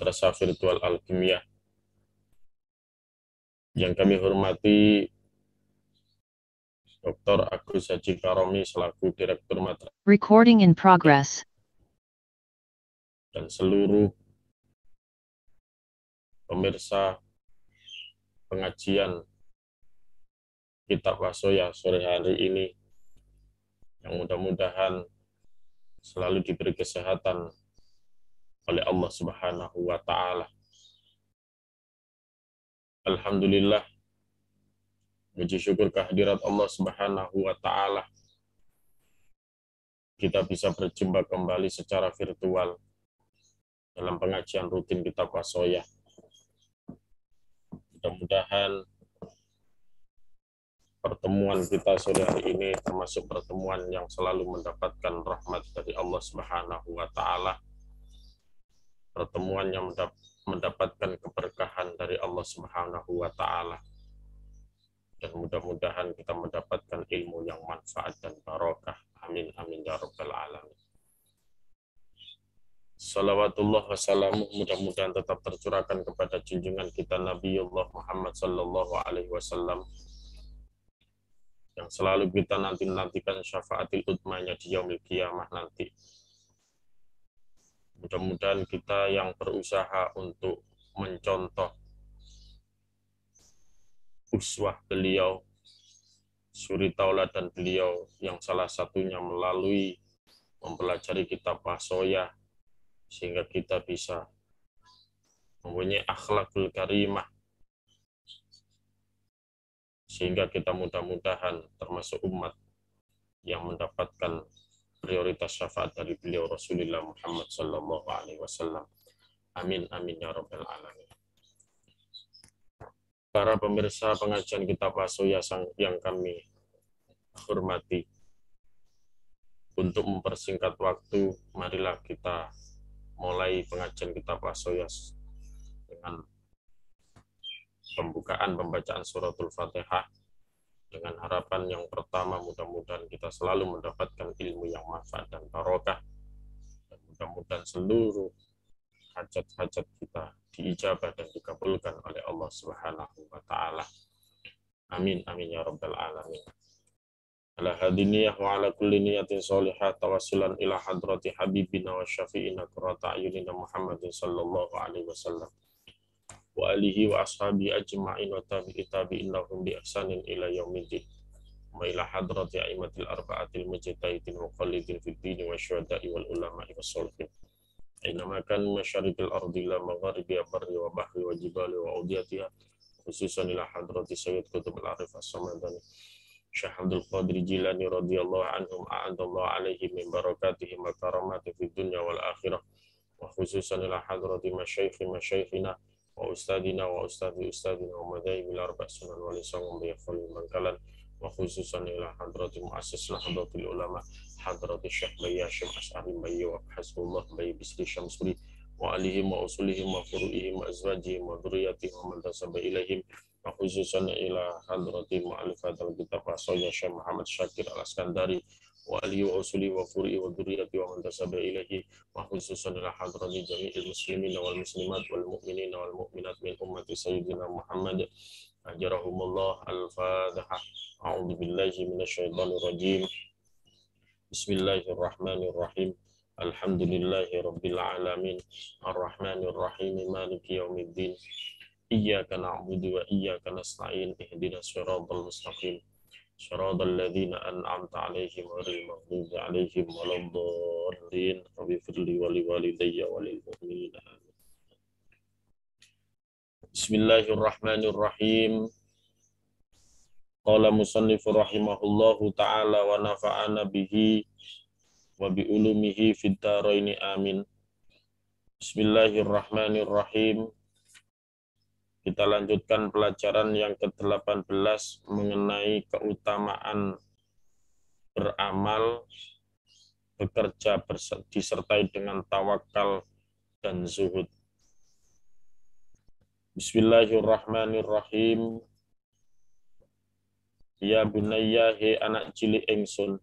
Madrasah Virtual Alkimia. Yang kami hormati Dr. Agus Haji Karomi selaku Direktur Madrasah. Recording in progress. Dan seluruh pemirsa pengajian Kitab Wasoya sore hari ini, yang mudah-mudahan selalu diberi kesehatan oleh Allah Subhanahu wa Ta'ala. Alhamdulillah, puji syukur kehadirat Allah Subhanahu wa Ta'ala, kita bisa berjumpa kembali secara virtual dalam pengajian rutin Kitab Wasoya. Mudah-mudahan pertemuan kita sore hari ini termasuk pertemuan yang selalu mendapatkan rahmat dari Allah Subhanahu wa Ta'ala. Pertemuan yang mendapatkan keberkahan dari Allah Subhanahu wa Ta'ala. Dan mudah-mudahan kita mendapatkan ilmu yang manfaat dan barokah. Amin amin ya rabbal alamin. Salawatullah wassalamu mudah-mudahan tetap tercurahkan kepada junjungan kita Nabiullah Muhammad sallallahu alaihi wasallam, yang selalu kita nantikan syafaatil utmanya di yaumil qiyamah nanti. Mudah-mudahan kita yang berusaha untuk mencontoh uswah beliau, suri tauladan beliau, yang salah satunya melalui mempelajari kitab Wasoya, sehingga kita bisa mempunyai akhlakul karimah, sehingga kita mudah-mudahan termasuk umat yang mendapatkan prioritas syafaat dari beliau Rasulullah Muhammad sallallahu alaihi wasallam. Amin amin ya rabbal alamin. Para pemirsa pengajian kitab Wasoya yang kami hormati, untuk mempersingkat waktu, marilah kita mulai pengajian kitab Wasoya dengan pembacaan suratul Fatihah, dengan harapan yang pertama mudah-mudahan kita selalu mendapatkan ilmu yang manfaat dan barokah, dan mudah-mudahan seluruh hajat-hajat kita diijabah dan dikabulkan oleh Allah Subhanahu wa Ta'ala. Amin amin ya rabbal alamin. Ala hadiniyah wa ala kulli niyatin salihah tawassulan ila hadrati habibina wa syafi'ina qurrata ayunina Muhammadin sallallahu alaihi wasallam wa alihi wa ashabi ajma'in wa tabi'in lahum bi ihsanin ila yaumiddin wa ila hadrati a'immatil arba'atil mujtahidin wa muqallidin fid din wa syuhada'i wal ulama'i was sholihin ainama kan masyariqil ardi la magharibi barri wa bahri wa jibali wa audiyatiha, khususan ila hadrati sayyid kutub al-arif as-samadani Syekh Abdul Qadir Jilani radhiyallahu anhum, a'adallahu alaihi min barakatihi wa karamati fid dunya wal akhirah, wa khususan ila hadrati masyayikhina wa ustadina wa ustadina wa madhayibil arba' sunan wa lisahum bi khali mankalan, wa khususan ila hadrati muassis nahdlatul ulama hadrati Syekh Bayi Hashim Asy'ari Bayi wa hasbullah Bayi Bisri Syamsuri wa alihim wa usulihim wa furu'ihim wa azwajihim wa dhurriyyatihim wa man tasaba ilaihim, wa khususan ila hadrati mu'allifat al-kitab Wasoya Syekh Muhammad Syakir al-Askandari wa alihi wa usuli wa furi wa dzurriyyati wa man tasaba ilaihi, wa khususan ila hadrati jami'il muslimin wal muslimat wal mu'minin wal mu'minat min ummati sayyidina Muhammad ajarahumullah. Al-Fatihah. A'udzu billahi minasyaitonir rajim. Bismillahirrahmanirrahim. Alhamdulillahi rabbil alamin. Arrahmanir rahim. Maliki yaumiddin. Iyyaka na'budu wa iyyaka nasta'in. Ihdinas siratal mustaqim. Shiratal ladzina an'amta 'alaihim ghairil maghdubi 'alaihim waladdallin. Rabbighfirli wa liwalidayya wa lil mu'minin. Bismillahirrahmanirrahim. Qala musannifu rahimahullahu ta'ala wa nafa'ana bihi wa bi ulumihi fid dharaini amin. Bismillahirrahmanirrahim. Kita lanjutkan pelajaran yang ke-18 mengenai keutamaan beramal, bekerja disertai dengan tawakal dan zuhud. Bismillahirrahmanirrahim. Ya bunayya, he anak cilik ingsun,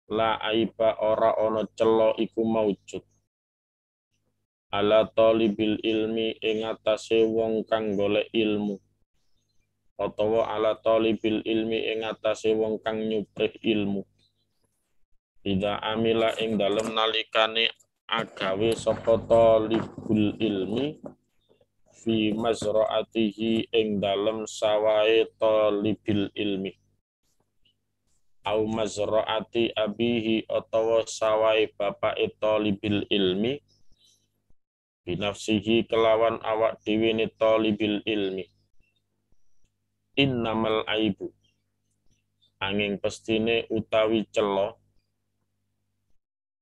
la aiba ora ono celo iku maujud, ala talibil ilmi ing atase wong kang golek ilmu, utawa ala talibil ilmi ing atase wong kang nyuprih ilmu. Ida amila ing dalem nalikane agawe sapa talibul ilmi fi mazraatihi ing dalem sawahe talibil ilmi, au mazraati abihi utawa sawahe bapake talibil ilmi, binafsihi kelawan awak dhewe ne talibil ilmi. Innamal aibu angin pestine utawi celo,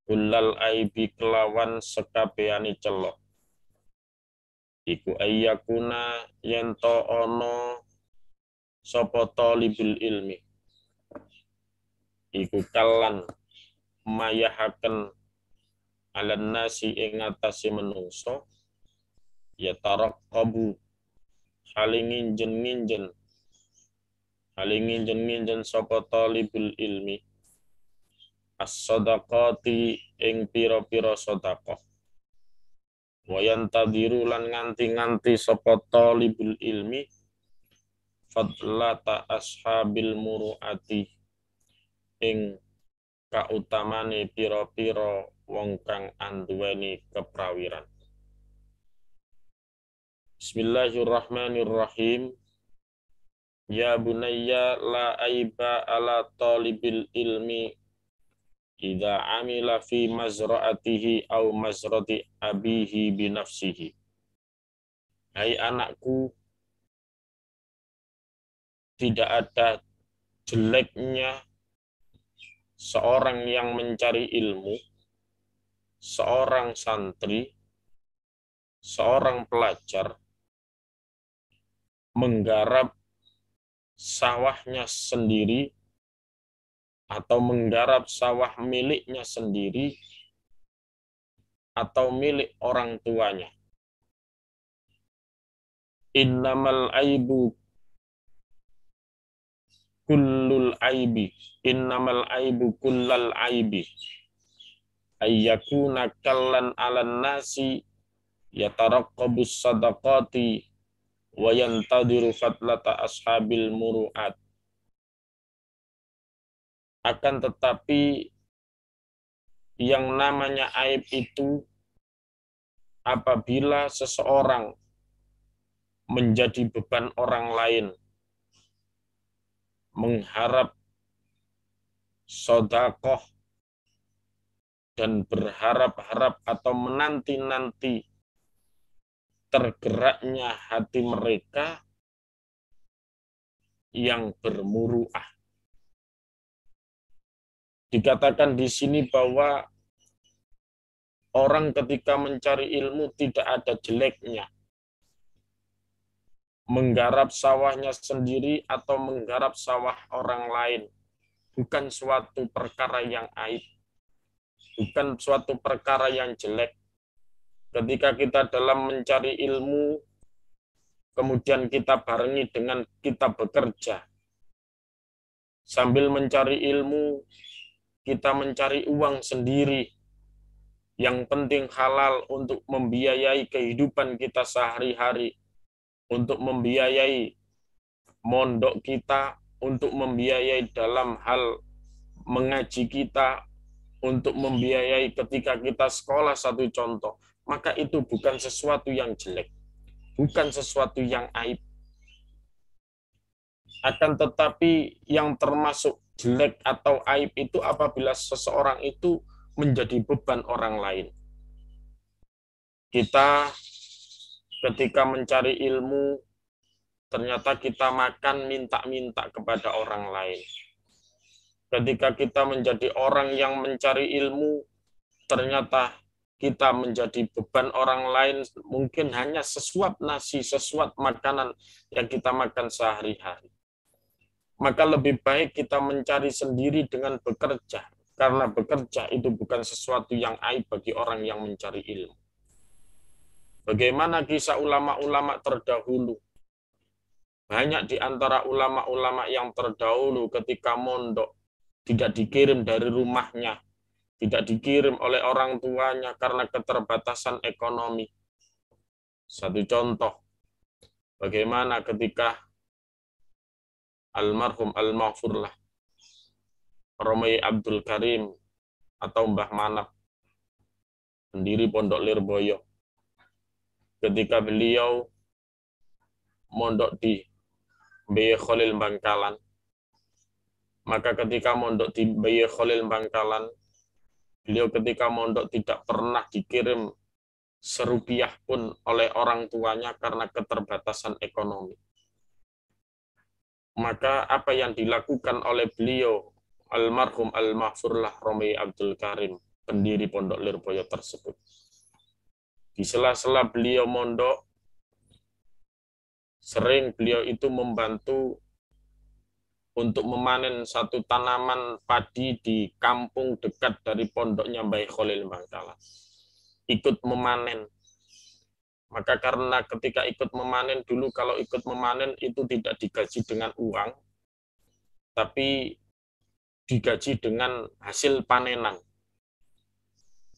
kullal aibi kelawan sekabehane celo, iku ayyakuna yento ono sapa talibul ilmi iku kalan mayahaken alan nasi ing atase menungso, ya taraqqabu halingin sapa talibul ilmi as-sadaqati ing pira-pira sedekah, wayan tadiru lan nganti-nganti sapa talibul ilmi fadlata ashabil muruati ing kautamane pira-pira wong kang anduweni keprawiran. Bismillahirrahmanirrahim. Ya bunayya la aiba ala talibil ilmi idza amila fi mazra'atihi aw mazrati abihi binafsihi. Hai anakku, tidak ada jeleknya seorang yang mencari ilmu, seorang santri, seorang pelajar menggarap sawahnya sendiri atau menggarap sawah miliknya sendiri atau milik orang tuanya. Innamal aibu kullul aibi, innamal aibu kullal aibi, ayyakuna kallan alan nasi yataraqqabus sadaqati wa yantadiru fadlata ashabil muru'at. Akan tetapi yang namanya aib itu apabila seseorang menjadi beban orang lain, mengharap sedekah dan berharap-harap atau menanti-nanti tergeraknya hati mereka yang bermuruah. Dikatakan di sini bahwa orang ketika mencari ilmu tidak ada jeleknya. Menggarap sawahnya sendiri atau menggarap sawah orang lain bukan suatu perkara yang aib, bukan suatu perkara yang jelek. Ketika kita dalam mencari ilmu, kemudian kita barengi dengan kita bekerja. Sambil mencari ilmu, kita mencari uang sendiri. Yang penting halal untuk membiayai kehidupan kita sehari-hari, untuk membiayai mondok kita, untuk membiayai dalam hal mengaji kita, untuk membiayai ketika kita sekolah, satu contoh. Maka itu bukan sesuatu yang jelek, bukan sesuatu yang aib. Akan tetapi yang termasuk jelek atau aib itu apabila seseorang itu menjadi beban orang lain. Kita ketika mencari ilmu, ternyata kita makan minta-minta kepada orang lain. Ketika kita menjadi orang yang mencari ilmu, ternyata kita menjadi beban orang lain, mungkin hanya sesuap nasi, sesuap makanan yang kita makan sehari-hari. Maka lebih baik kita mencari sendiri dengan bekerja, karena bekerja itu bukan sesuatu yang aib bagi orang yang mencari ilmu. Bagaimana kisah ulama-ulama terdahulu? Banyak di antara ulama-ulama yang terdahulu ketika mondok tidak dikirim dari rumahnya, tidak dikirim oleh orang tuanya karena keterbatasan ekonomi. Satu contoh, bagaimana ketika almarhum al-maghfurlah Romai Abdul Karim atau Mbah Manap, pendiri Pondok Lirboyo, ketika beliau mondok di Baye Khalil Bangkalan, maka ketika mondok di Baye Khalil Bangkalan, beliau ketika mondok tidak pernah dikirim serupiah pun oleh orang tuanya karena keterbatasan ekonomi. Maka apa yang dilakukan oleh beliau, almarhum al-maghfurlah Romai Abdul Karim, pendiri Pondok Lirboyo tersebut, di sela-sela beliau mondok, sering beliau itu membantu untuk memanen satu tanaman padi di kampung dekat dari pondoknya Baye Khalil Bangkalan. Ikut memanen. Maka karena ketika ikut memanen, dulu kalau ikut memanen itu tidak digaji dengan uang, tapi digaji dengan hasil panenan.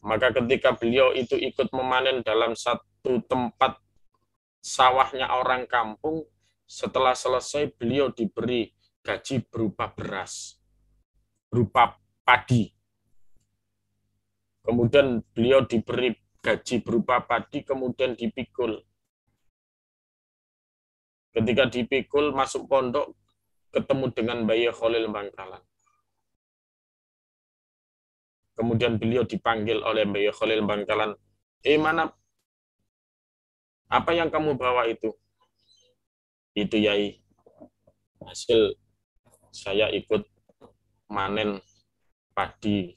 Maka ketika beliau itu ikut memanen dalam satu tempat sawahnya orang kampung, setelah selesai beliau diberi gaji berupa beras, berupa padi. Kemudian beliau diberi gaji berupa padi, kemudian dipikul. Ketika dipikul, masuk pondok, ketemu dengan Baye Khalil Bangkalan. Kemudian beliau dipanggil oleh Baye Khalil Bangkalan, mana? Apa yang kamu bawa itu? Itu Yai, hasil saya ikut manen padi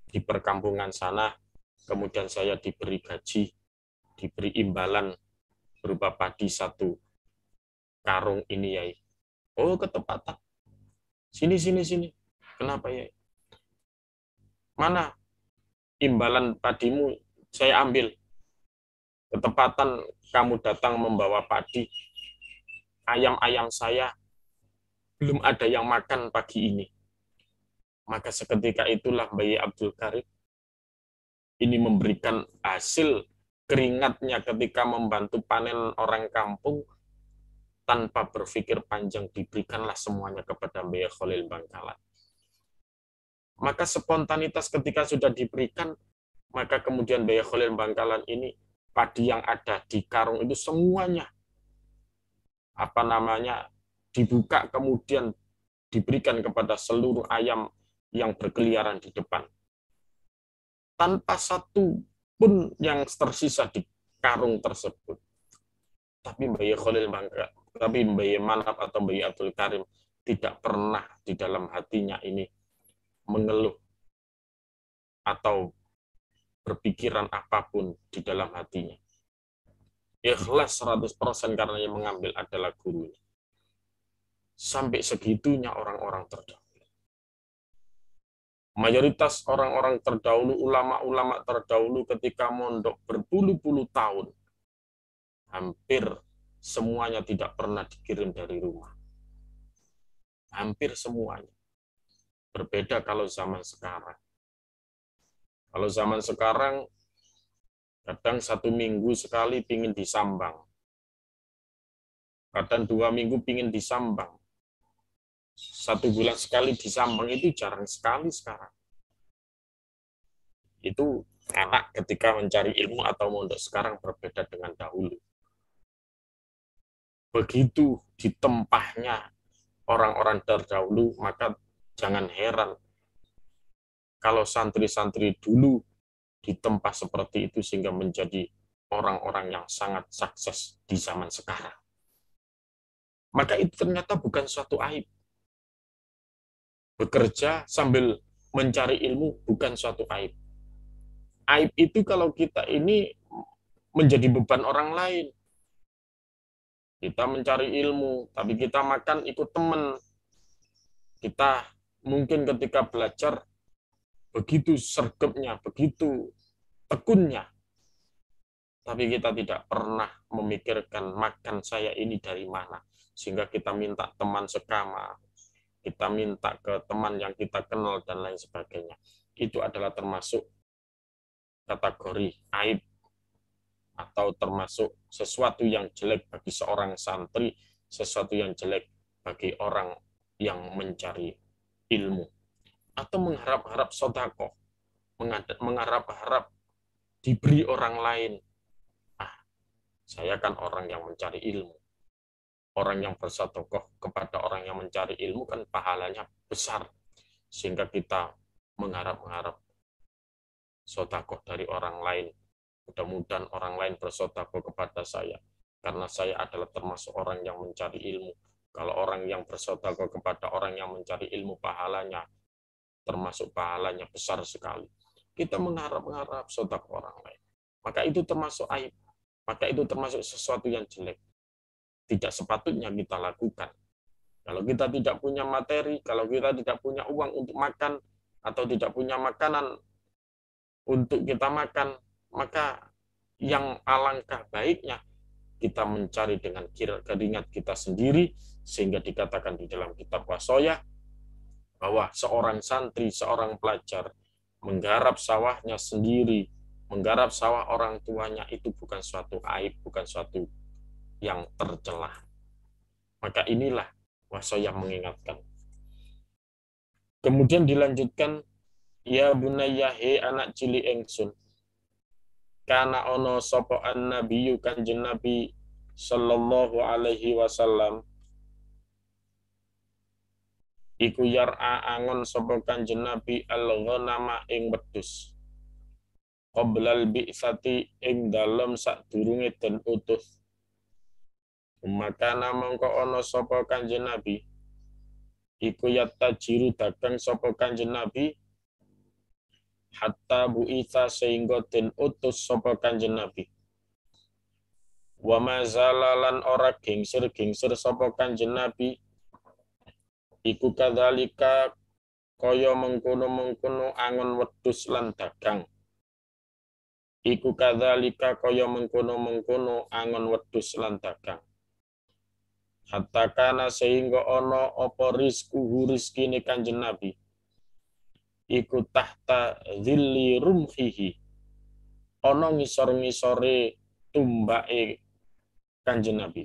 di perkampungan sana, kemudian saya diberi gaji, diberi imbalan berupa padi satu karung ini Yai. Oh, ketepatan. Sini. Kenapa Yai? Mana imbalan padimu saya ambil. Ketepatan kamu datang membawa padi. Ayam-ayam saya belum ada yang makan pagi ini. Maka seketika itulah Baye Abdul Karim ini memberikan hasil keringatnya ketika membantu panen orang kampung, tanpa berpikir panjang diberikanlah semuanya kepada Baye Khalil Bangkalan. Maka spontanitas ketika sudah diberikan, maka kemudian Baye Khalil Bangkalan ini, padi yang ada di karung itu semuanya dibuka, kemudian diberikan kepada seluruh ayam yang berkeliaran di depan. Tanpa satu pun yang tersisa di karung tersebut. Tapi Baye Khalil Bangkalan, tapi Baye Manap atau Baye Abdul Karim tidak pernah di dalam hatinya ini mengeluh atau berpikiran apapun di dalam hatinya. Ikhlas 100% karena yang mengambil adalah gurunya. Sampai segitunya orang-orang terdahulu. Mayoritas orang-orang terdahulu, ulama-ulama terdahulu ketika mondok berpuluh-puluh tahun, hampir semuanya tidak pernah dikirim dari rumah. Hampir semuanya. Berbeda kalau zaman sekarang. Kalau zaman sekarang, kadang 1 minggu sekali pingin disambang. Kadang 2 minggu pingin disambang. 1 bulan sekali disambang itu jarang sekali sekarang. Itu anak ketika mencari ilmu atau mondok sekarang berbeda dengan dahulu. Begitu ditempahnya orang-orang terdahulu, maka jangan heran kalau santri-santri dulu ditempa seperti itu sehingga menjadi orang-orang yang sangat sukses di zaman sekarang. Maka itu ternyata bukan suatu aib. Bekerja sambil mencari ilmu bukan suatu aib. Aib itu kalau kita ini menjadi beban orang lain. Kita mencari ilmu, tapi kita makan ikut teman. Kita mungkin ketika belajar begitu sergapnya, begitu tekunnya. Tapi kita tidak pernah memikirkan makan saya ini dari mana. Sehingga kita minta teman sekamar, kita minta ke teman yang kita kenal, dan lain sebagainya. itu adalah termasuk kategori aib atau termasuk sesuatu yang jelek bagi seorang santri, sesuatu yang jelek bagi orang yang mencari ilmu, atau mengharap-harap sedekah, mengharap-harap diberi orang lain. Ah, saya kan orang yang mencari ilmu. Orang yang bersedekah kepada orang yang mencari ilmu kan pahalanya besar. Sehingga kita mengharap-harap sedekah dari orang lain. Mudah-mudahan orang lain bersedekah kepada saya. Karena saya adalah termasuk orang yang mencari ilmu. Kalau orang yang bersedekah kepada orang yang mencari ilmu, pahalanya termasuk pahalanya besar sekali. Kita mengharap-harap sedekah orang lain. Maka itu termasuk aib. Maka itu termasuk sesuatu yang jelek. Tidak sepatutnya kita lakukan. Kalau kita tidak punya materi, kalau kita tidak punya uang untuk makan, atau tidak punya makanan untuk kita makan, maka yang alangkah baiknya kita mencari dengan keringat kita sendiri, sehingga dikatakan di dalam kitab Wasoyah bahwa seorang santri, seorang pelajar menggarap sawahnya sendiri, menggarap sawah orang tuanya, itu bukan suatu aib, bukan suatu yang tercela. Maka inilah Wasoyah mengingatkan. Kemudian dilanjutkan, ya bunayya he anak cili engsun, kana ono sapa annabiyyu kanjeng Nabi sallallahu alaihi wasallam iku yar'a angon sapa kanjeng Nabi al-ghanama ing wedhus qoblal bi'sati ing dalem sadurunge den utus. Makana mongko ono sapa kanjeng Nabi iku yattajiru dagang sapa kanjeng Nabi hatta bu'itsa sehingga den utus sapa kanjeng Nabi. Wa mazalalan ora gengsir-gengsir sapa kanjeng Nabi iku kadzalika kaya mengkono-mengkono angon wedhus lan dagang. Iku kadzalika kaya mengkono-mengkono angon wedhus lan dagang. Hatta kana sehingga ana apa rizkine kanjeng Nabi iku tahta zilli rumhihi, ana ngisor-ngisore tumbake kanjeng Nabi.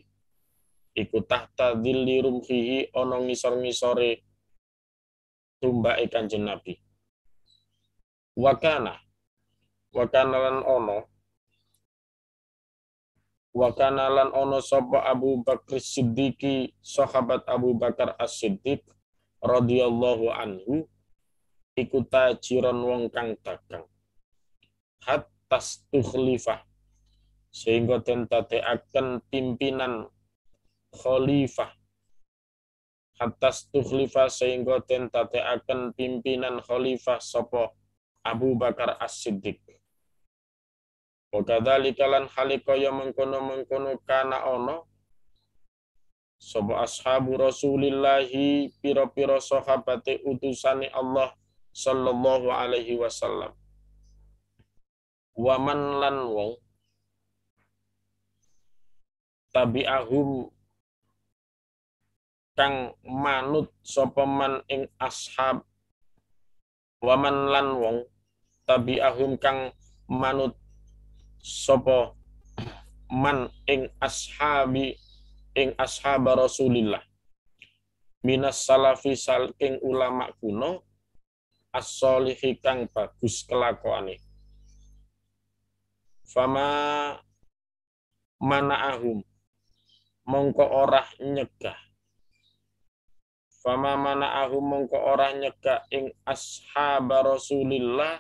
Iku tahta zilli rumhihi, ana ngisor-ngisore tumbake kanjeng Nabi. Wakana lan ono sapa Abu Bakar Siddiqi, sahabat Abu Bakar As-Siddiq radhiyallahu anhu iku tajiran wong kang dagang. Hatta tukhlifah sehingga den dadekaken pimpinan khalifah. Hatta tukhlifah sehingga den dadekaken pimpinan khalifah sapa Abu Bakar As-Siddiq. Wa kadzalika lan halikaya mengkono-mengkono kana ono sapa ashabu Rasulillahi pira-pira sahabate utusane Allah sallallahu alaihi wasallam. Wa man lan wong tabi'ahum kang manut sapa man ing ashab. Wa man lan wong tabi'ahum kang manut sapa man ing ashab Rasulillah minas salafi saking ulama kuno as-solihi kang bagus kelakuane. Fama mana'ahum mongko ora nyegah. Fama mana'ahum mongko ora nyegah ing ashab Rasulillah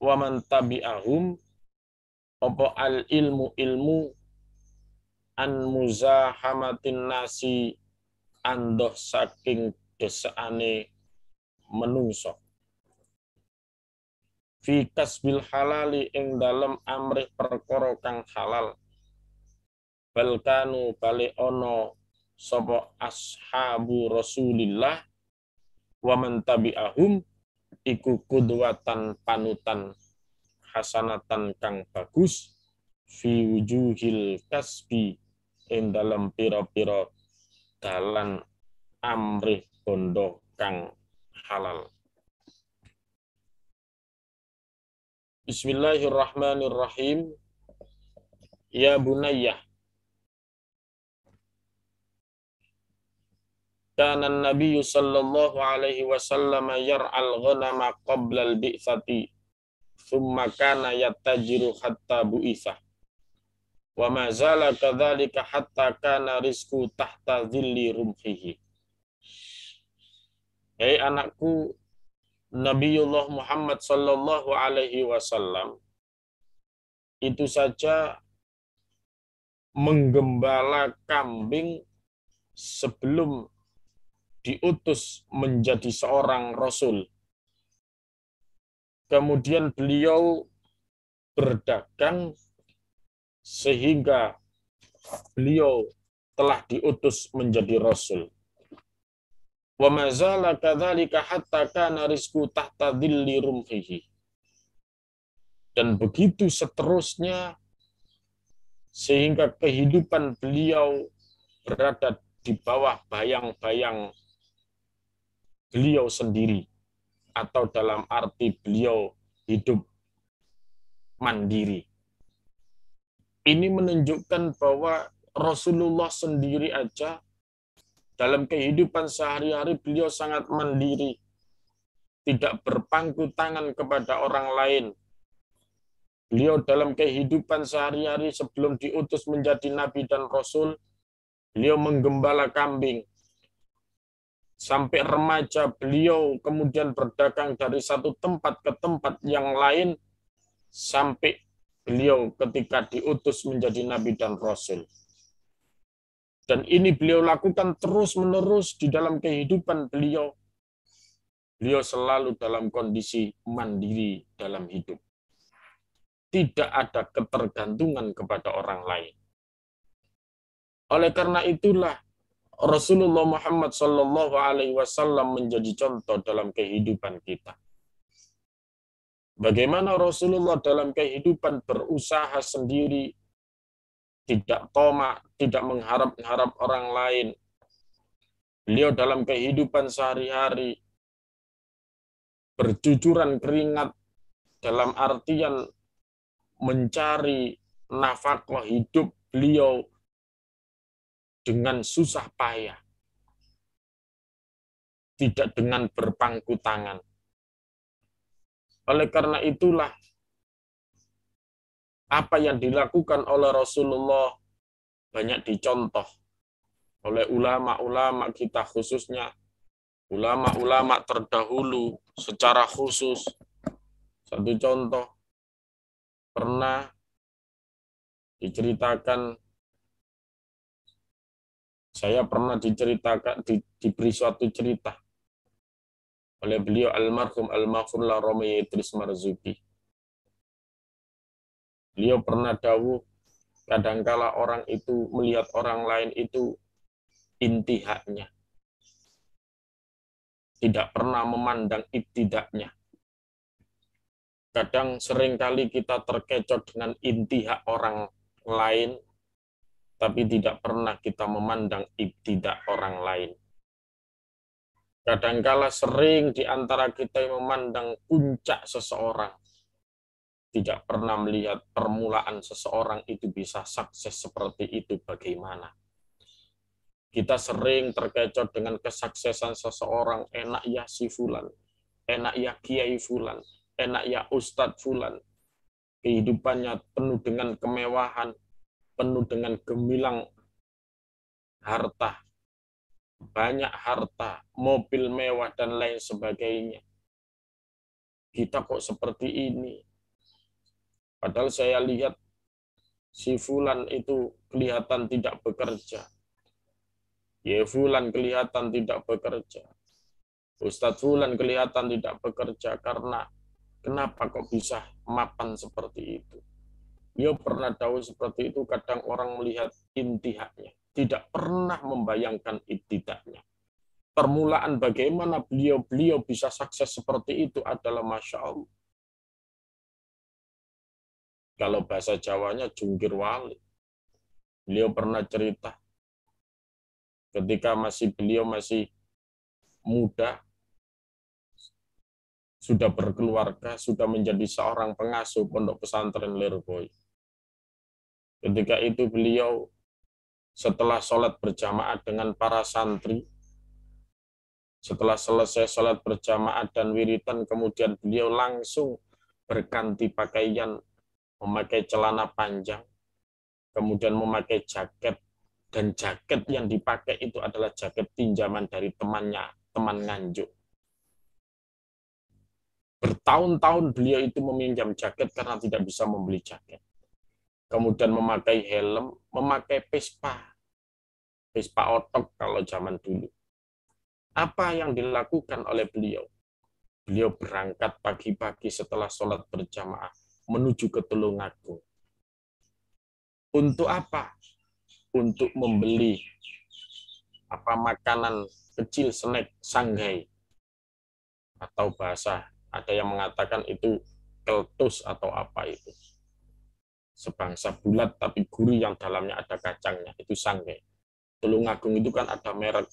wa man tabi'ahum apa al ilmu an muzahamatin nasi andoh saking desaane menungso fi kasbil halali ing dalem amrih perkara kang halal. Balkanu bali ono sapa ashabu Rasulillah wa man tabi'ahum iku kudwatan panutan hasanatan kang bagus fi wujuhil kasbi ing dalam pira-pira dalan amrih bondo kang halal. Bismillahirrahmanirrahim. Ya bunayyah, kana an-nabiy sallallahu alaihi wasallam yar'al ghanama qabla al-bi'tsati, thumma kana yattajiru hatta bu'itsa. Wa ma zala kadzalika hatta kana rizqu tahta dhilli rumhihi. Hei anakku, Nabiullah Muhammad sallallahu alaihi wasallam itu saja menggembala kambing sebelum diutus menjadi seorang rasul. Kemudian beliau berdagang sehingga beliau telah diutus menjadi rasul. Wa ma zala kadzalika hatta kana rizqu tahta dhilli rumhihi. Dan begitu seterusnya sehingga kehidupan beliau berada di bawah bayang-bayang beliau sendiri, atau dalam arti beliau hidup mandiri. Ini menunjukkan bahwa Rasulullah sendiri aja dalam kehidupan sehari-hari beliau sangat mandiri, tidak berpangku tangan kepada orang lain. Beliau dalam kehidupan sehari-hari sebelum diutus menjadi nabi dan rasul, beliau menggembala kambing. Sampai remaja beliau kemudian berdagang dari satu tempat ke tempat yang lain, sampai beliau ketika diutus menjadi nabi dan rasul. Dan ini beliau lakukan terus-menerus di dalam kehidupan beliau. Beliau selalu dalam kondisi mandiri dalam hidup. Tidak ada ketergantungan kepada orang lain. Oleh karena itulah Rasulullah Muhammad sallallahu alaihi wasallam menjadi contoh dalam kehidupan kita. Bagaimana Rasulullah dalam kehidupan berusaha sendiri, tidak tomak, tidak mengharap-harap orang lain. Beliau dalam kehidupan sehari-hari bercucuran keringat dalam artian mencari nafkah hidup beliau dengan susah payah, tidak dengan berpangku tangan. Oleh karena itulah apa yang dilakukan oleh Rasulullah banyak dicontoh oleh ulama-ulama kita, khususnya ulama-ulama terdahulu secara khusus. Satu contoh, pernah diceritakan, saya pernah diceritakan, diberi suatu cerita oleh beliau almarhum al-maghfurlah Romi Idris Marzuki. Beliau pernah dawuh, kadangkala orang itu melihat orang lain itu intihaknya, tidak pernah memandang ibtidaknya. Kadang seringkali kita terkecoh dengan intihak orang lain, tapi tidak pernah kita memandang ibtidak orang lain. Kadangkala sering di antara kita yang memandang puncak seseorang, tidak pernah melihat permulaan seseorang itu bisa sukses seperti itu bagaimana. Kita sering terkecoh dengan kesuksesan seseorang, enak ya si fulan, enak ya kiai fulan, enak ya ustadz fulan. Kehidupannya penuh dengan kemewahan, penuh dengan gemilang harta, banyak harta, mobil mewah, dan lain sebagainya. Kita kok seperti ini? Padahal saya lihat si fulan itu kelihatan tidak bekerja. Ya fulan kelihatan tidak bekerja. Ustadz fulan kelihatan tidak bekerja. Karena kenapa kok bisa mapan seperti itu? Dia pernah tahu seperti itu, kadang orang melihat intihaknya, tidak pernah membayangkan ibtidaknya. Permulaan bagaimana beliau bisa sukses seperti itu adalah Masya Allah. Kalau bahasa Jawanya jungkir wali. Beliau pernah cerita, ketika beliau masih muda, sudah berkeluarga, sudah menjadi seorang pengasuh pondok pesantren Lirboy. Ketika itu beliau setelah sholat berjamaah dengan para santri, setelah selesai sholat berjamaah dan wiritan, kemudian beliau langsung berganti pakaian, memakai celana panjang, kemudian memakai jaket, dan jaket yang dipakai itu adalah jaket pinjaman dari temannya, teman nganjuk. Bertahun-tahun beliau itu meminjam jaket karena tidak bisa membeli jaket. Kemudian memakai helm, memakai Vespa otok kalau zaman dulu. Apa yang dilakukan oleh beliau? Beliau berangkat pagi-pagi setelah sholat berjamaah menuju ke Tulungagung. Untuk apa? Untuk membeli makanan kecil, snack, Shanghai, atau bahasa ada yang mengatakan itu keltus atau apa itu. Sebangsa bulat tapi gurih yang dalamnya ada kacangnya, itu Shanghai. Tulungagung itu kan ada merek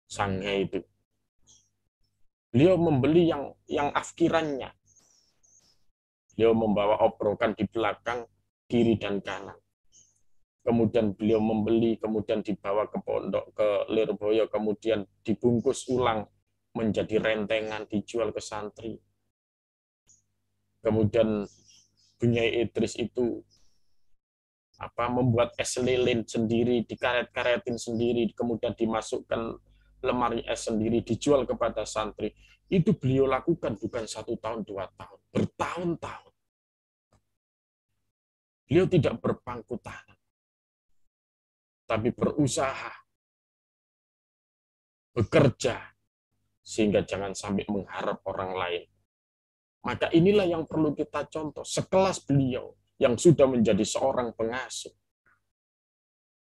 Shanghai itu. Beliau membeli yang afkirannya. Beliau membawa obrokan di belakang, kiri dan kanan. Kemudian beliau membeli, kemudian dibawa ke pondok, ke Lirboyo, kemudian dibungkus ulang menjadi rentengan, dijual ke santri. Kemudian Bunyai Idris itu membuat es lilin sendiri, dikaret-karetin sendiri, kemudian dimasukkan lemari es sendiri, dijual kepada santri. Itu beliau lakukan bukan 1 tahun, 2 tahun, bertahun-tahun. Beliau tidak berpangku tangan, tapi berusaha, bekerja, sehingga jangan sampai mengharap orang lain. Maka inilah yang perlu kita contoh, sekelas beliau yang sudah menjadi seorang pengasuh,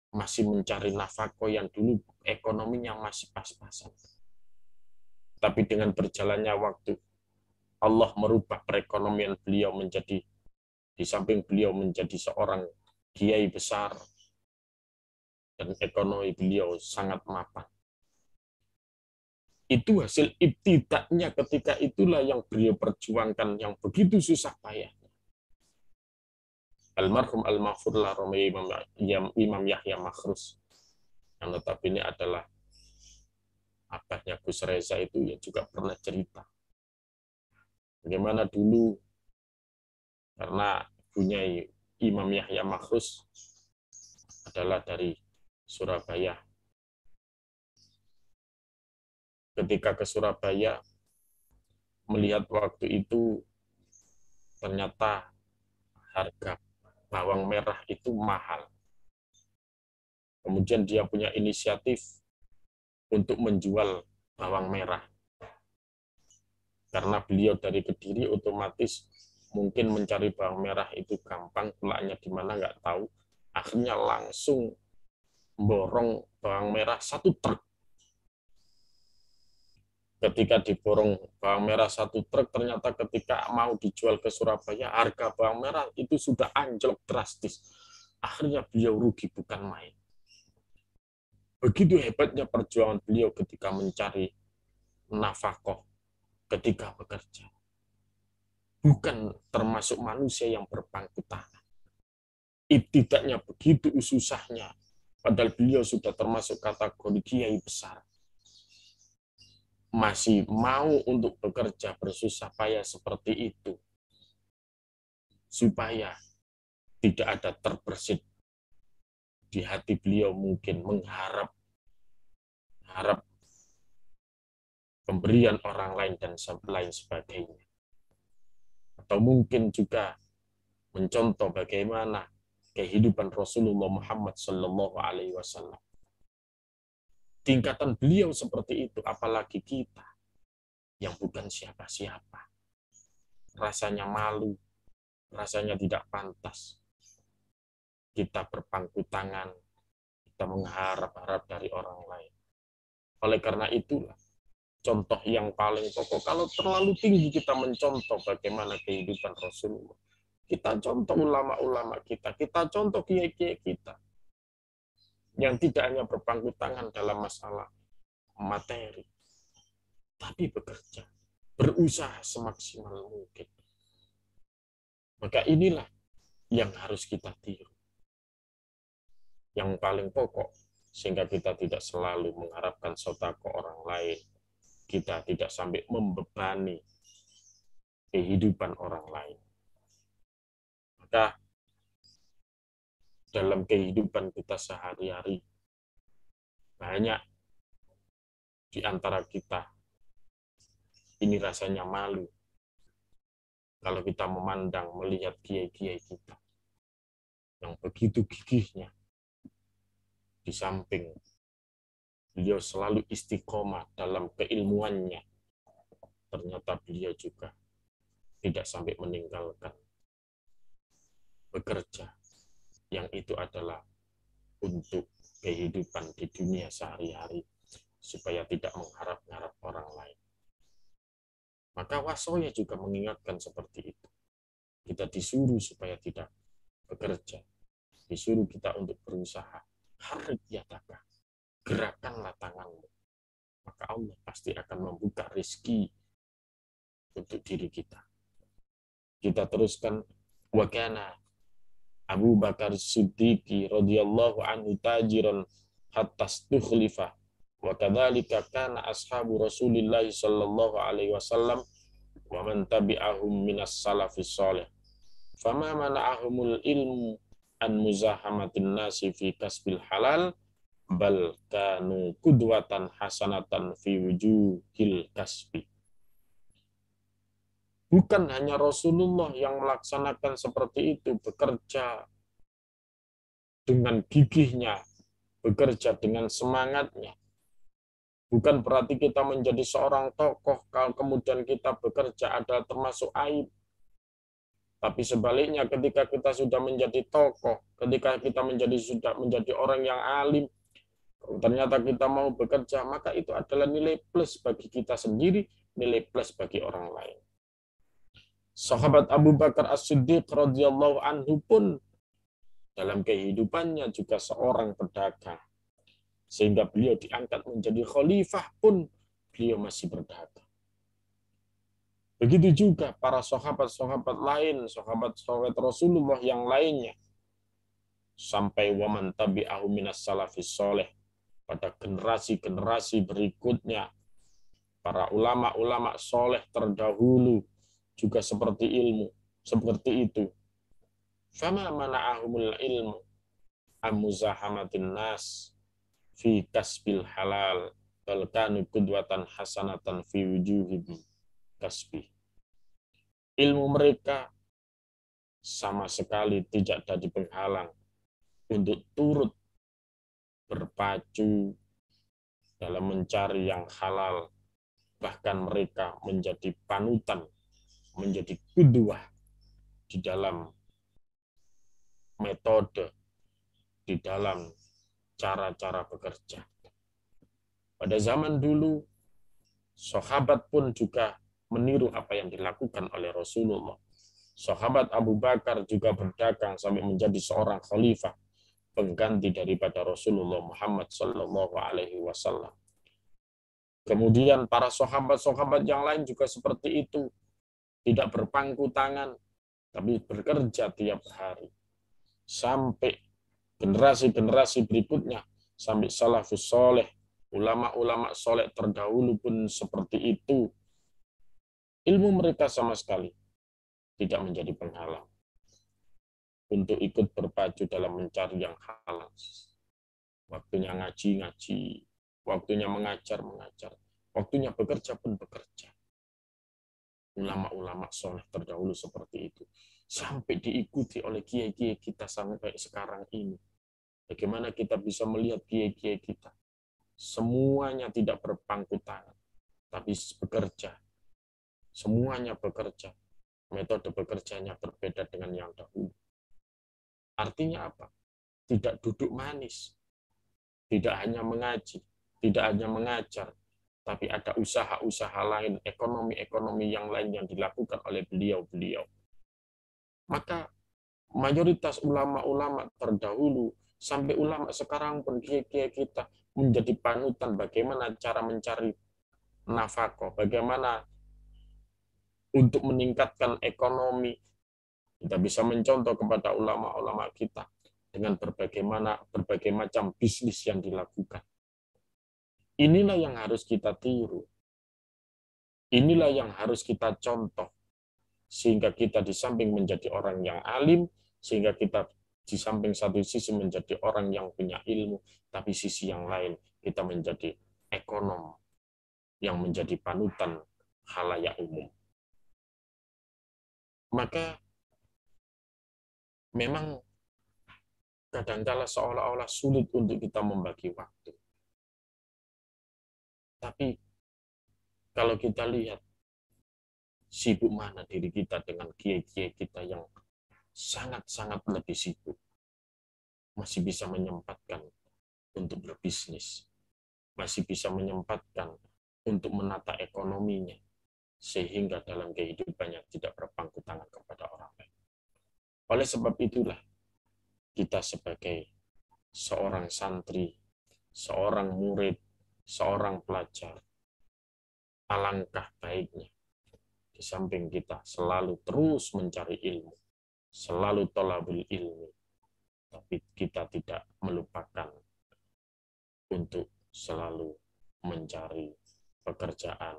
masih mencari nafkah yang dulu ekonominya masih pas-pasan. Tapi dengan berjalannya waktu, Allah merubah perekonomian beliau menjadi, di samping beliau menjadi seorang kiai besar, dan ekonomi beliau sangat mapan. Itu hasil ibtidaknya ketika itulah yang beliau perjuangkan yang begitu susah payah. Almarhum al-Maghfurlah Imam Yahya Makhrus, yang notabene adalah abahnya Gus Reza itu, yang juga pernah cerita bagaimana dulu, karena punya Imam Yahya Makhrus adalah dari Surabaya. Ketika ke Surabaya, melihat waktu itu ternyata harga bawang merah itu mahal. Kemudian dia punya inisiatif untuk menjual bawang merah. Karena beliau dari Kediri, otomatis mungkin mencari bawang merah itu gampang, pulangnya di mana nggak tahu. Akhirnya langsung borong bawang merah 1 truk. Ketika diborong bawang merah 1 truk, ternyata ketika mau dijual ke Surabaya, harga bawang merah itu sudah anjlok drastis. Akhirnya beliau rugi bukan main. Begitu hebatnya perjuangan beliau ketika mencari nafkah, ketika bekerja. Bukan termasuk manusia yang berpangku tangan. Ibtidaknya begitu susahnya, padahal beliau sudah termasuk kategori kiai besar. Masih mau untuk bekerja bersusah payah seperti itu, supaya tidak ada terbersit di hati beliau mungkin mengharap pemberian orang lain dan lain sebagainya. Atau mungkin juga mencontoh bagaimana kehidupan Rasulullah Muhammad SAW. Tingkatan beliau seperti itu, apalagi kita yang bukan siapa-siapa. Rasanya malu, rasanya tidak pantas. Kita berpangku tangan, kita mengharap-harap dari orang lain. Oleh karena itulah, contoh yang paling pokok, kalau terlalu tinggi kita mencontoh bagaimana kehidupan Rasulullah. Kita contoh ulama-ulama kita contoh kiai-kiai kita. Yang tidak hanya berpangku tangan dalam masalah materi, tapi bekerja. berusaha semaksimal mungkin. Maka inilah yang harus kita tiru. Yang paling pokok, sehingga kita tidak selalu mengharapkan sedekah orang lain. Kita tidak sampai membebani kehidupan orang lain. Maka dalam kehidupan kita sehari-hari, banyak di antara kita ini rasanya malu kalau kita memandang, melihat kiai-kiai kita yang begitu gigihnya, di samping beliau selalu istiqomah dalam keilmuannya, ternyata beliau juga tidak sampai meninggalkan bekerja, yang itu adalah untuk kehidupan di dunia sehari-hari, supaya tidak mengharap-harap orang lain. Maka wasoya juga mengingatkan seperti itu. Kita disuruh supaya tidak bekerja, disuruh kita untuk berusaha. Harik yadaka, gerakanlah tanganmu, maka Allah pasti akan membuka rezeki untuk diri kita. Kita teruskan, wa kana Abu Bakar Siddiqi radhiyallahu anhu tajiran hatta stukhlifa wa kadzalika kana ashabu Rasulillah sallallahu alaihi wasallam wa man tabi'ahum minas salafis salih. Fama mana'ahumul ilmu an muzahamatin nasi fi kasbil halal bal kanu qudwatan hasanatan fi wujuhil kasbi. Bukan hanya Rasulullah yang melaksanakan seperti itu, bekerja dengan gigihnya, bekerja dengan semangatnya. Bukan berarti kita menjadi seorang tokoh, kalau kemudian kita bekerja adalah termasuk aib. Tapi sebaliknya, ketika kita sudah menjadi tokoh, ketika kita sudah menjadi orang yang alim, ternyata kita mau bekerja, maka itu adalah nilai plus bagi kita sendiri, nilai plus bagi orang lain. Sahabat Abu Bakar As-Siddiq radhiyallahu anhu pun dalam kehidupannya juga seorang pedagang. Sehingga beliau diangkat menjadi khalifah pun beliau masih berdagang. Begitu juga para sahabat-sahabat lain, sahabat-sahabat Rasulullah yang lainnya. Sampai waman tabi'ahu minas salafis soleh. Pada generasi-generasi berikutnya, para ulama-ulama soleh terdahulu juga seperti seperti itu. Fama mana'ahumul ilmu amuzahamatin nas fi kasbil halal bal kanu qudwatan hasanatan fi wujuhihim kasbi. Ilmu mereka sama sekali tidak jadi penghalang untuk turut berpacu dalam mencari yang halal. Bahkan mereka menjadi panutan, menjadi qudwah di dalam metode, di dalam cara-cara bekerja. Pada zaman dulu, sahabat pun juga meniru apa yang dilakukan oleh Rasulullah. Sahabat Abu Bakar juga berdagang sampai menjadi seorang khalifah, pengganti daripada Rasulullah Muhammad Sallallahu Alaihi Wasallam. Kemudian para sahabat-sahabat yang lain juga seperti itu, tidak berpangku tangan, tapi bekerja tiap hari. Sampai generasi-generasi berikutnya, sampai salafus soleh, ulama-ulama soleh terdahulu pun seperti itu. Ilmu mereka sama sekali tidak menjadi penghalang untuk ikut berpacu dalam mencari yang halal. Waktunya ngaji-ngaji, waktunya mengajar-mengajar, waktunya bekerja pun bekerja. Ulama-ulama soleh terdahulu seperti itu. Sampai diikuti oleh kiai-kiai kita sampai sekarang ini. Bagaimana kita bisa melihat kiai-kiai kita? Semuanya tidak berpangku tangan, tapi bekerja. Semuanya bekerja. Metode bekerjanya berbeda dengan yang dahulu. Artinya apa? Tidak duduk manis. Tidak hanya mengaji, tidak hanya mengajar, tapi ada usaha-usaha lain, ekonomi-ekonomi yang lain yang dilakukan oleh beliau-beliau. Maka mayoritas ulama-ulama terdahulu, sampai ulama sekarang pun kiai-kiai kita menjadi panutan bagaimana cara mencari nafkah, bagaimana untuk meningkatkan ekonomi. Kita bisa mencontoh kepada ulama-ulama kita dengan berbagai macam bisnis yang dilakukan. Inilah yang harus kita tiru. Inilah yang harus kita contoh. Sehingga kita di samping menjadi orang yang alim, sehingga kita di samping satu sisi menjadi orang yang punya ilmu, tapi sisi yang lain kita menjadi ekonom yang menjadi panutan khalayak umum. Maka memang kadangkala seolah-olah sulit untuk kita membagi waktu. Tapi kalau kita lihat sibuk mana diri kita dengan kiai-kiai kita yang sangat-sangat lebih sibuk, masih bisa menyempatkan untuk berbisnis, masih bisa menyempatkan untuk menata ekonominya, sehingga dalam kehidupannya tidak berpangku tangan kepada orang lain. Oleh sebab itulah, kita sebagai seorang santri, seorang murid, seorang pelajar, alangkah baiknya di samping kita selalu terus mencari ilmu, selalu thalabul ilmi, tapi kita tidak melupakan untuk selalu mencari pekerjaan,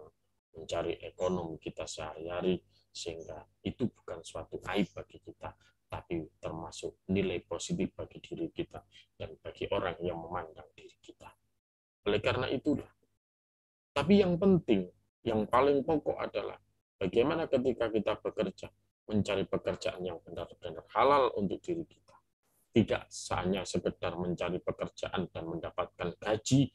mencari ekonomi kita sehari-hari, sehingga itu bukan suatu aib bagi kita, tapi termasuk nilai positif bagi diri kita dan bagi orang yang memandang diri kita. Oleh karena itulah, tapi yang penting, yang paling pokok adalah bagaimana ketika kita bekerja, mencari pekerjaan yang benar-benar halal untuk diri kita. Tidak hanya sekedar mencari pekerjaan dan mendapatkan gaji,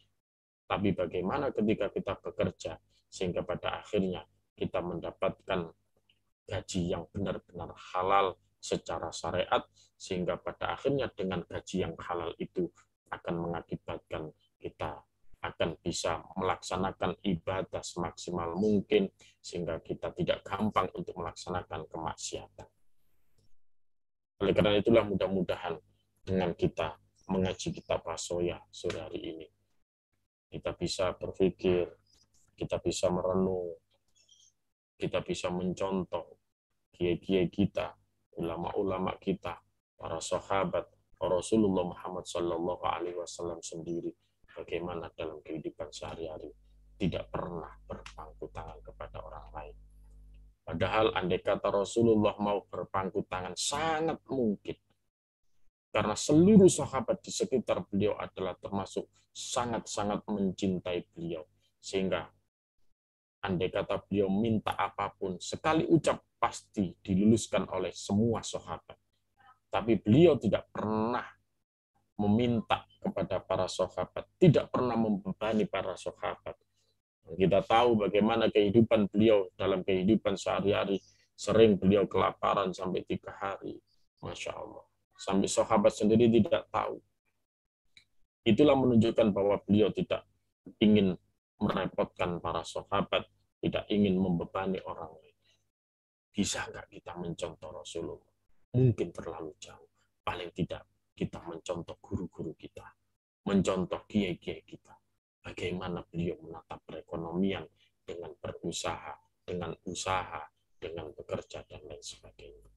tapi bagaimana ketika kita bekerja, sehingga pada akhirnya kita mendapatkan gaji yang benar-benar halal secara syariat, sehingga pada akhirnya dengan gaji yang halal itu akan mengakibatkan kita akan bisa melaksanakan ibadah semaksimal mungkin, sehingga kita tidak gampang untuk melaksanakan kemaksiatan. Oleh karena itulah mudah-mudahan dengan kita mengaji kitab Wasoya sore hari ini, kita bisa berpikir, kita bisa merenung, kita bisa mencontoh kiai-kiai kita, ulama-ulama kita, para sahabat Rasulullah Muhammad SAW sendiri, bagaimana dalam kehidupan sehari-hari tidak pernah berpangku tangan kepada orang lain. Padahal andai kata Rasulullah mau berpangku tangan sangat mungkin, karena seluruh sahabat di sekitar beliau adalah termasuk sangat-sangat mencintai beliau, sehingga andai kata beliau minta apapun, sekali ucap pasti diluluskan oleh semua sahabat. Tapi beliau tidak pernah meminta kepada para sahabat, tidak pernah membebani para sahabat. Kita tahu bagaimana kehidupan beliau dalam kehidupan sehari-hari, sering beliau kelaparan sampai 3 hari. Masya Allah. Sampai sahabat sendiri tidak tahu. Itulah menunjukkan bahwa beliau tidak ingin merepotkan para sahabat, tidak ingin membebani orang lain. Bisa nggak kita mencontoh Rasulullah? Mungkin terlalu jauh. Paling tidak kita mencontoh guru-guru kita, mencontoh kiai-kiai kita. Bagaimana beliau menata perekonomian dengan berusaha, dengan usaha, dengan bekerja, dan lain sebagainya.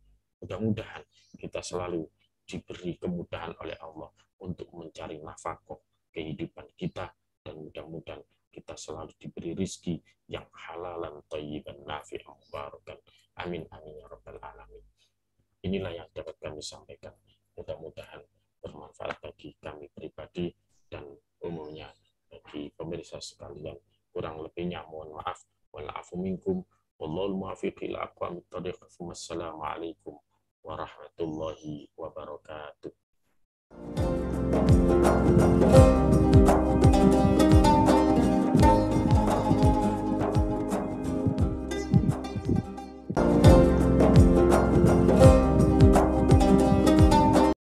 Mudah-mudahan kita selalu diberi kemudahan oleh Allah untuk mencari nafkah kehidupan kita, dan mudah-mudahan kita selalu diberi rizki yang halalan, thayyiban, nafi'an, mubarakan. Amin, amin, ya rabbal alamin. Inilah yang dapat kami sampaikan. Mudah-mudahan bermanfaat bagi kami pribadi dan umumnya bagi pemirsa sekalian. Kurang lebihnya mohon maaf. Wa'alaikum minkum. Wallahul muwaffiq ila aqwamit thoriq. Wassalamualaikum warahmatullahi wabarakatuh.